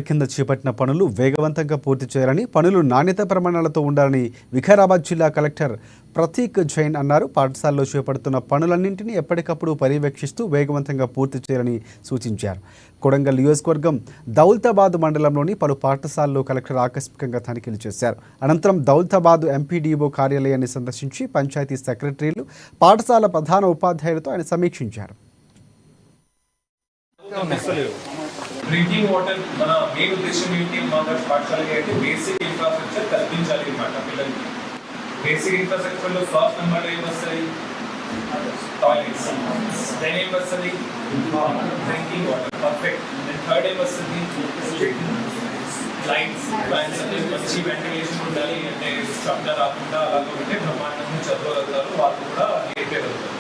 కింద చేపట్టిన పనులు వేగవంతంగా పూర్తి చేయాలని, పనులు నాణ్యత ప్రమాణాలతో ఉండాలని వికారాబాద్ జిల్లా కలెక్టర్ ప్రతీక్ జైన్ అన్నారు. పాఠశాలలో చేపడుతున్న పనులన్నింటినీ ఎప్పటికప్పుడు పర్యవేక్షిస్తూ వేగవంతంగా పూర్తి చేయాలని సూచించారు. కొడంగల్ నియోజకవర్గం దౌలతాబాద్ మండలంలోని పలు పాఠశాలల్లో కలెక్టర్ ఆకస్మికంగా తనిఖీలు చేశారు. అనంతరం దౌలతాబాద్ ఎంపీడీఓ కార్యాలయాన్ని సందర్శించి పంచాయతీ సెక్రటరీలు, పాఠశాల ప్రధాన ఉపాధ్యాయులతో ఆయన సమీక్షించారు. డ్రింకింగ్ వాటర్ మన మెయిన్ ఉద్దేశం ఏంటి? మన పాఠశాలకి అయితే బేసిక్ ఇన్ఫ్రాస్ట్రక్చర్ కల్పించాలి అన్నమాట పిల్లలకి. బేసిక్ ఇన్ఫ్రాస్ట్రక్చర్లో ఫస్ట్ నెంబర్ ఏం వస్తుంది? టాయిలెట్స్. దెన్ ఏం వస్తుంది? Drinking water. Perfect. Then third ఏం వస్తుంది? లైట్స్. ఫ్యాన్స్ అంటే మంచి వెంటిలేషన్ ఉండాలి, అంటే శబ్దం రాకుండా అలాగే ఉంటే బ్రహ్మాండంగా చదవగలుగుతారు, వాళ్ళు కూడా నేర్పేయగలుగుతారు.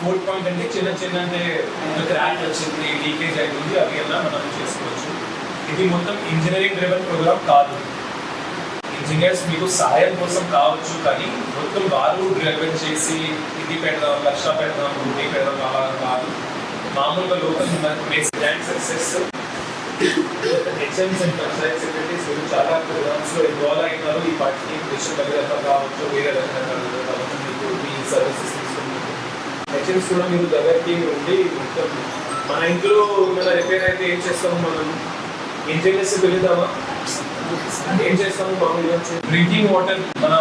ఫోర్త్ పాయింట్ అంటే చిన్న చిన్న అంటే క్రాక్ వచ్చింది, లీకేజ్ అవుతుంది, అవి అలా మనం చేసుకోవచ్చు. ఇది మొత్తం ఇంజనీరింగ్ డ్రివెన్ ప్రోగ్రామ్ కాదు. ఇంజనీర్స్ మీకు సహాయం కోసం కావచ్చు, కానీ మొత్తం వారు డ్రివెన్ చేసి ఇది పెడదాం, లక్ష పెడదాం, రూటీ పెడదాం అలా కాదు. మామూలుగా local basic land success HMs and Panchayat secretaries మీరు చాలా ప్రోగ్రామ్స్లో ఇన్వాల్వ్ అయినారు. ఈ పార్టీ విషయం కలిగేత కావచ్చు, వేరే రకాల కావచ్చు, మీకు మీ సర్వీసెస్ హెచ్ఎంస్ కూడా మీరు దగ్గరికి ఉండి మొత్తం మన ఇంట్లో ఏమైనా రిపేర్ అయితే ఏం చేస్తాము, మనం ఇంజనీర్స్ వెళ్దామా, ఏం చేస్తాము మామూలుగా డ్రింకింగ్ వాటర్ మన